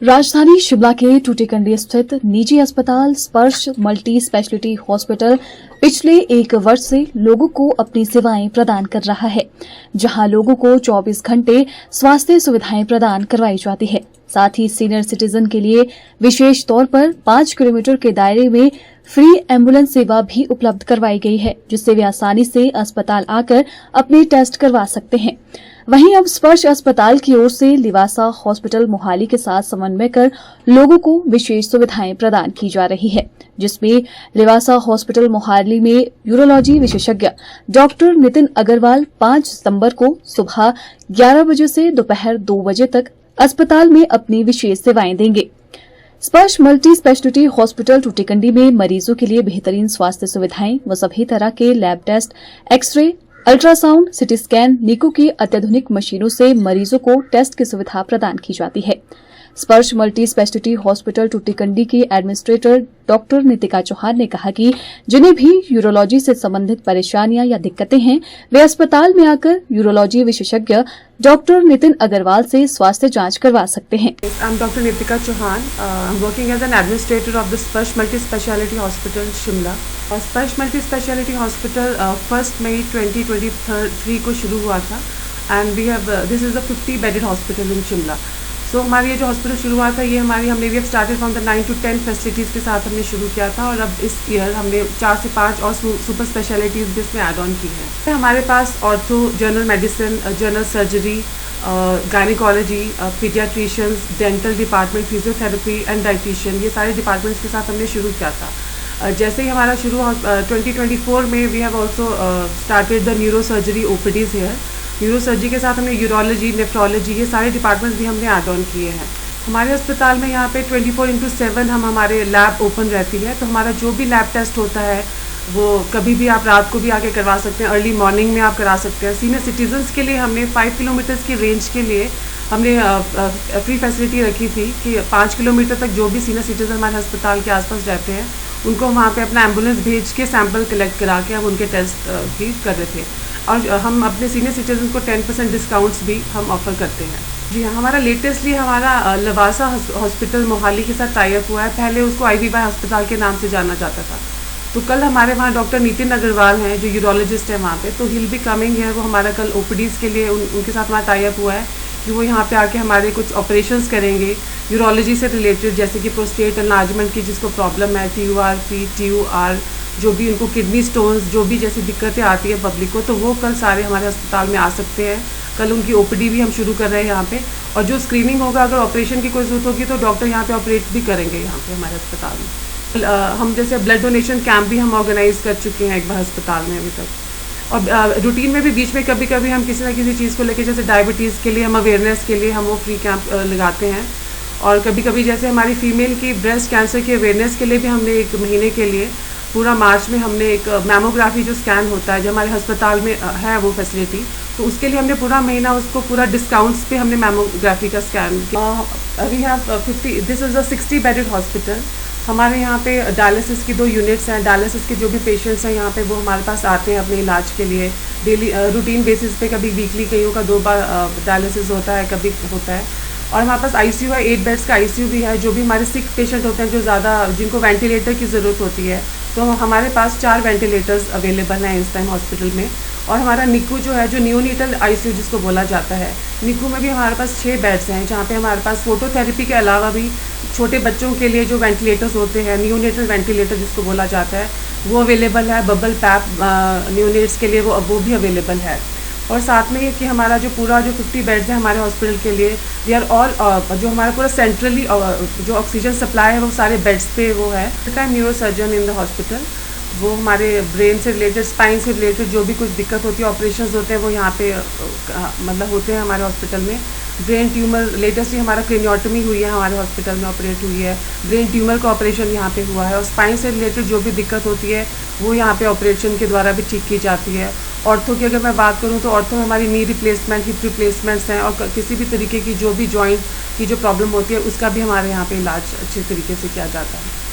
राजधानी शिमला के टूटीकंडी स्थित निजी अस्पताल स्पर्श मल्टी स्पेशलिटी हॉस्पिटल पिछले 1 वर्ष से लोगों को अपनी सेवाएं प्रदान कर रहा है, जहां लोगों को 24 घंटे स्वास्थ्य सुविधाएं प्रदान करवाई जाती है। साथ ही सीनियर सिटीजन के लिए विशेष तौर पर 5 किलोमीटर के दायरे में फ्री एम्बुलेंस सेवा भी उपलब्ध करवाई गई है, जिससे वे आसानी से अस्पताल आकर अपने टेस्ट करवा सकते हैं। वहीं अब स्पर्श अस्पताल की ओर से लिवासा हॉस्पिटल मोहाली के साथ समन्वय कर लोगों को विशेष सुविधाएं प्रदान की जा रही है, जिसमें लिवासा हॉस्पिटल मोहाली में यूरोलॉजी विशेषज्ञ डॉक्टर नितिन अग्रवाल 5 सितंबर को सुबह 11 बजे से दोपहर 2 बजे तक अस्पताल में अपनी विशेष सेवाएं देंगे। स्पर्श मल्टी स्पेशलिटी हॉस्पिटल टूटीकंडी में मरीजों के लिए बेहतरीन स्वास्थ्य सुविधाएं व सभी तरह के lab test, X-ray, ultrasound, CT scan, नीको की अत्याधुनिक मशीनों से मरीजों को टेस्ट की सुविधा प्रदान की जाती है। स्पर्श मल्टी स्पेशलिटी हॉस्पिटल टूटीकंडी की एडमिनिस्ट्रेटर डॉक्टर नितिका चौहान ने कहा कि जिन्हें भी यूरोलॉजी से संबंधित परेशानियां या दिक्कतें हैं, वे अस्पताल में आकर यूरोलॉजी विशेषज्ञ डॉक्टर नितिन अग्रवाल से स्वास्थ्य जांच करवा सकते हैं। I am doctor Nitika Chauhan, I am working as an administrator of the Sparsh multi speciality hospital Shimla. Sparsh multi speciality hospital 1 मई 2023 को शुरू हुआ था and we have this is a 50 bedded hospital in Shimla. So हमारी ये जो हॉस्पिटल शुरू हुआ था, ये हमने we have started from the 9 to 10 facilities के साथ हमने शुरू किया था और अब इस ईयर हमने 4 से 5 और सुपर स्पेशलिटीज़ भी इसमें ऐड ऑन की हैं। हमारे पास ortho, general medicine, general surgery, gynaecology, paediatricians, dental department, physiotherapy and dietitian, ये सारे डिपार्टमेंट्स के साथ हमने शुरू किया था। जैसे ही हमारा शुरू 2024 में we have also started the neuro surgery OPDs here. Neuro surgery के साथ हमने यूरोलॉजी, नेफ्रोलॉजी, ये सारे डिपार्टमेंट्स भी हमने ऐड ऑन किए हैं। हमारे अस्पताल में यहाँ पे 24/7 हमारे लैब ओपन रहती है, तो हमारा जो भी लैब टेस्ट होता है वो कभी भी आप रात को भी आके करवा सकते हैं, अर्ली मॉर्निंग में आप करा सकते हैं। सीनियर सिटीजन्स के लिए हमने 5 किलोमीटर की रेंज के लिए हमने फ्री फैसिलिटी रखी थी कि 5 किलोमीटर तक जो भी सीनियर सिटीजन हमारे अस्पताल के आसपास रहते हैं, उनको वहाँ पे अपना एम्बुलेंस भेज के सैंपल कलेक्ट करा के हम उनके टेस्ट भी कर रहे थे। और हम अपने सीनियर सिटीजन को 10% डिस्काउंट्स भी हम ऑफ़र करते हैं। जी हाँ, हमारा लेटेस्टली हमारा लिवासा हॉस्पिटल मोहाली के साथ टाई अप हुआ है। पहले उसको IVY अस्पताल के नाम से जाना जाता था। तो कल हमारे वहाँ डॉक्टर नितिन अग्रवाल हैं जो यूरोलॉजिस्ट है वहाँ पे, तो हिल भी कमिंग है। वो हमारा कल OPDs के लिए उनके साथ हमारा टाई अप हुआ है कि वो यहाँ पे आके हमारे कुछ ऑपरेशंस करेंगे यूरोलॉजी से रिलेटेड, जैसे कि प्रोस्टेट एनलार्जमेंट की जिसको प्रॉब्लम है, TUR, जो भी उनको किडनी स्टोन्स, जो भी जैसी दिक्कतें आती है पब्लिक को, तो वो कल सारे हमारे अस्पताल में आ सकते हैं। कल उनकी OPD भी हम शुरू कर रहे हैं यहाँ पे, और जो स्क्रीनिंग होगा, अगर ऑपरेशन की कोई ज़रूरत होगी तो डॉक्टर यहाँ पे ऑपरेट भी करेंगे यहाँ पे हमारे अस्पताल में। हम जैसे ब्लड डोनेशन कैंप भी हम ऑर्गेनाइज़ कर चुके हैं एक बार अस्पताल में अभी तक। और रूटीन में भी बीच में कभी कभी हम किसी ना किसी चीज़ को लेकर, जैसे डायबिटीज़ के लिए हम अवेयरनेस के लिए हम वो फ्री कैंप लगाते हैं। और कभी कभी जैसे हमारी फीमेल की ब्रेस्ट कैंसर की अवेयरनेस के लिए भी हमने 1 महीने के लिए पूरा मार्च में हमने एक मैमोग्राफी जो स्कैन होता है, जो हमारे अस्पताल में है वो फैसिलिटी, तो उसके लिए हमने पूरा महीना उसको पूरा डिस्काउंट्स पे हमने मैमोग्राफी का स्कैन किया। We have 50, this is a 60 bedded hospital. हमारे यहाँ पे डायलिसिस की 2 यूनिट्स हैं। डायलिसिस के जो भी पेशेंट्स हैं यहाँ पे वो हमारे पास आते हैं अपने इलाज के लिए डेली रूटीन बेसिस पे। कभी वीकली कईयों का 2 बार डायलिसिस होता है, कभी होता है। और हमारे पास ICU है, 8 बेड्स का ICU भी है। जो भी हमारे सिक पेशेंट होते हैं, जो ज़्यादा जिनको वेंटिलेटर की ज़रूरत होती है, तो हमारे पास 4 वेंटिलेटर्स अवेलेबल हैं इस टाइम हॉस्पिटल में। और हमारा निकू जो है, जो न्यूनीटल ICU जिसको बोला जाता है, निकू में भी हमारे पास 6 बेड्स हैं, जहाँ पे हमारे पास फोटोथेरेपी के अलावा भी छोटे बच्चों के लिए जो वेंटिलेटर्स होते हैं, न्यूनेटल वेंटिलेटर जिसको बोला जाता है, वो अवेलेबल है। बबल पैप न्यूनेट्स के लिए वो भी अवेलेबल है। और साथ में ये कि हमारा जो पूरा जो 50 बेड्स है हमारे हॉस्पिटल के लिए, वी आर ऑल जो हमारा पूरा सेंट्रली जो ऑक्सीजन सप्लाई है वो सारे बेड्स पे वो है। Time neuro surgeon in the hospital, वो हमारे ब्रेन से रिलेटेड, स्पाइन से रिलेटेड जो भी कुछ दिक्कत होती है, ऑपरेशंस होते हैं, वो यहाँ पे मतलब होते हैं हमारे हॉस्पिटल में। ब्रेन ट्यूमर, लेटेस्टली हमारा क्रेनियोटमी हुई है, हमारे हॉस्पिटल में ऑपरेट हुई है। ब्रेन ट्यूमर का ऑपरेशन यहाँ पे हुआ है। और स्पाइन से रिलेटेड जो भी दिक्कत होती है वो यहाँ पे ऑपरेशन के द्वारा भी ठीक की जाती है। ऑर्थो की अगर मैं बात करूँ तो ऑर्थो में हमारी नी रिप्लेसमेंट, हिप रिप्लेसमेंट्स हैं, और किसी भी तरीके की जो भी जॉइंट की जो प्रॉब्लम होती है उसका भी हमारे यहाँ पे इलाज अच्छे तरीके से किया जाता है।